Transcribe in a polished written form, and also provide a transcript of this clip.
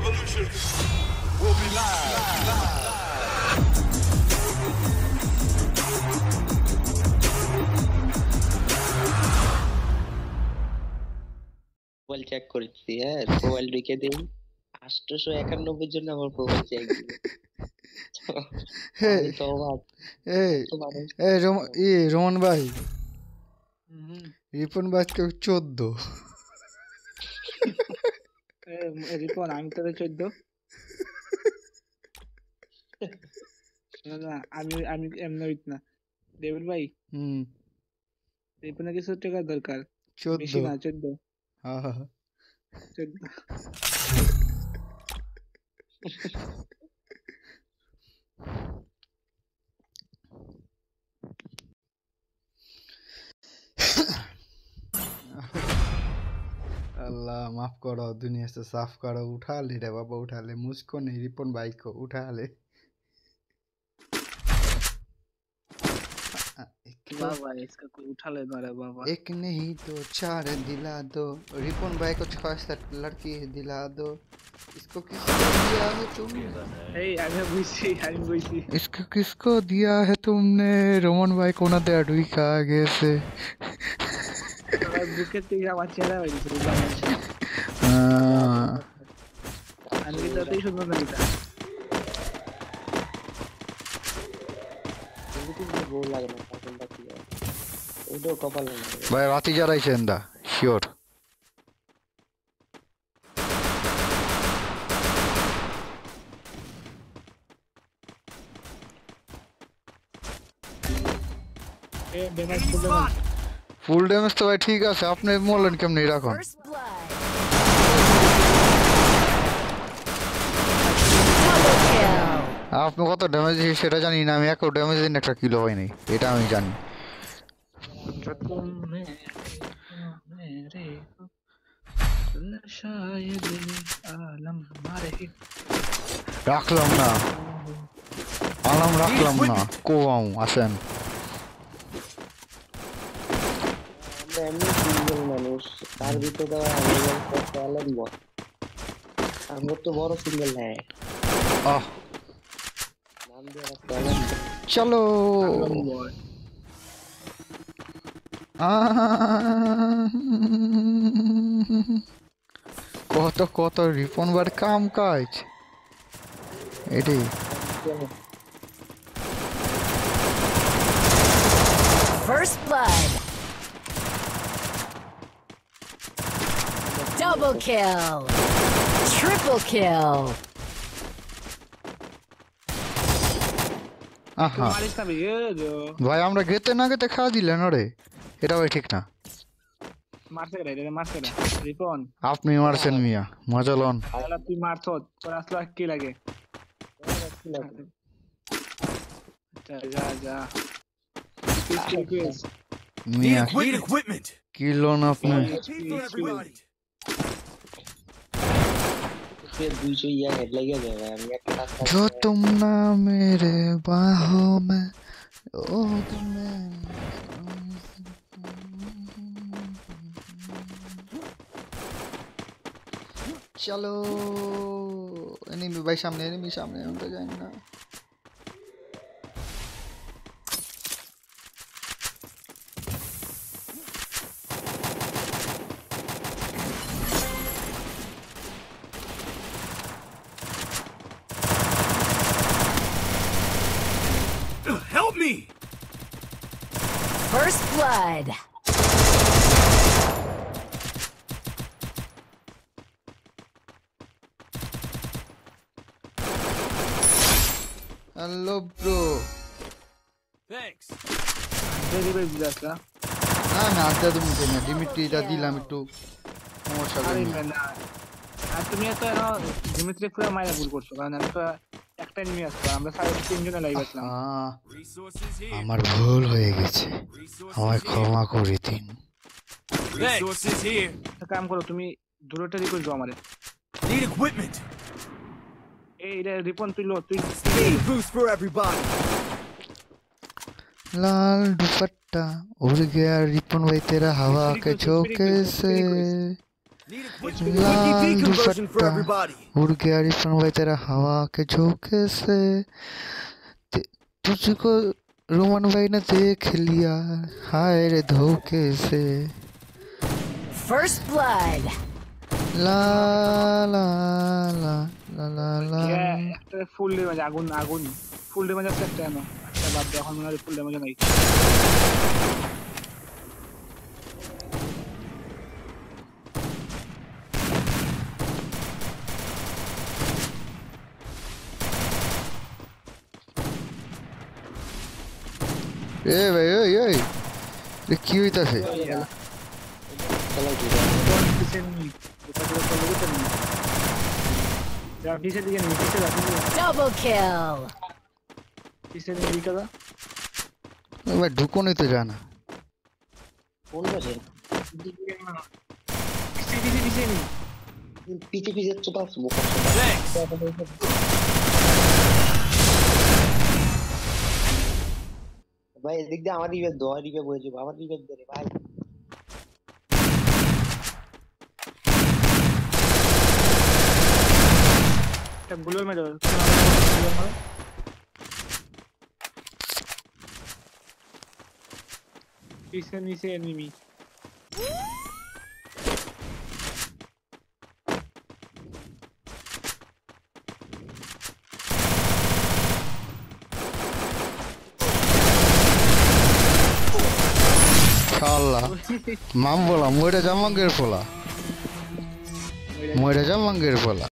revolution will be live. Mobile check করছি, হ্যাঁ mobile রেখে দিই 891 জন্য আমার প্রোফাইল চেক দিল। Hey, আমি তো অবাক, hey, এত মানুষ। hey, রোমান ভাই, রিপন ভাই কেউ 14। রিপন আমি তোরে 14। না না আমি আমি এমন হইত না ডেভিড ভাই। রিপনের কিছু টাকা দরকার, বেশি 14। না 14। হ্যাঁ হ্যাঁ 14 अल्लाह माफ करो, दुनिया से साफ करो। उठा ले रे बाबा, उठा ले, मुझको नहीं रिपन भाई को उठा ले। बाबा इसका कोई उठा ले ना रे बाबा। एक नहीं तो चार दिला दो, रिपन भाई को 6-7 लड़की दिला दो। इसको किसको दिया है तुमने? আমি বুঝছি। इसको किसको दिया है तुमने? रोमन भाई को ना दे अडुई का आगे से। বুকের থেকে আমার চেহারা হয়ে গেছে রে। আমি কি তাতেই সুন্দর না এটা? বউ লাগে না, পছন্দ কি হয় ওইটাও কপাল না। भाई राती जा रही चंदा श्योर। ফুল ড্যামেজ তো ভাই ঠিক আছে, আপনি বললেন কেমন রাখুন। আপনি কত ড্যামেজ সেটা জানি না, আমি একটু ড্যামেজ দিন একটা কিলো হয় নাই, এটা আমি জানি। রাখলাম না আলাম, রাখলাম না কোয়াও আসেন। আমরা এমনি সিঙ্গেল মানুষ, তার ভিতরে আমার তো বড় সিঙ্গেল হ্যাঁ। নাম দিয়ে রাখতে চলো কত কত রিপন বার কাম কাজ এটি। First blood. Double kill. Triple kill. আহা ভাই আমরা গেতে না গেতে খাওয়া দিলেন ওরে, এটা ভাই ঠিক না। রিপন আপনি মারছেন মিয়া, মজা লন। তুই মারছ তোর আসলে কি লাগে? যা যা মিয়া Need equipment. কি লোন আপনি? 200 ইয়া হেড লাগিয়ে যাবে। আমি একটা রাস্তা जो तुम ना मेरे बाहों में ओ तुम्हें चलो। एनिमी भाई सामने, एनिमी सामने, हम तो जाएंगे ना। Help me. First blood. Hello bro. Thanks. না না আড্ডা তুমি না, ডিমিট্রিটা দিলাম একটু সমস্যা আরে নেই। না আর তুমি তো ডিমিট্রি পুরো মাইরা ভুল করছো, কারণ আমি তো একটা এনিমি আসতো, আমরা সাড়ে 3 জনে লাইভ আসলাম। Resources here. আমার ভুল হয়ে গেছে, আমায় ক্ষমা করে দিন। Resources here. একটা কাম করো, তুমি দূরটা রিকোয়েস্ট দাও আমারে। Need equipment. এই রে রিপন তুই লো, তুই Speed boost for everybody. लाल दुपट्टा उड़ गया रिपन भाई तेरा हवा के झोंके से। Need equipment. Lal Wiki V conversion for dupatta everybody. उड़ गया रिपन भाई तेरा हवा के झोंके से तुझको रोमन भाई ने देख लिया हाय रे धोखे से First blood. ला ला ला ला ला ला একটা ফুল ড্যামেজ আগুন আগুন ফুল ড্যামেজ আছে একটা না একটা বাদ দাও এখন মনে হয় ফুল ড্যামেজ নাই এ ভাই ওই ওই রে কি হইতাছে চলো কি পিছনে নি এটা করে চলে যেতে নি যা পিছে দিকে নি পিছে যা Double kill. পিছনে নি কাদা ভাই ঢুকোনি তো জানা কোন পাশে পিছে পিছে পিছে নি পিছে পিছে চোপা স্মোক Thanks. ভাই এদিক দিয়ে আমার রিভেভ দাও রিভেভ হয়ে যাবে আমার রিভেভ দে রে ভাই একটা গুলোর মেরে পিছে নিচে এনিমি শালা মাম বলা মইরা জামাঙ্গের ফলা মইরা জামাঙ্গের ফলা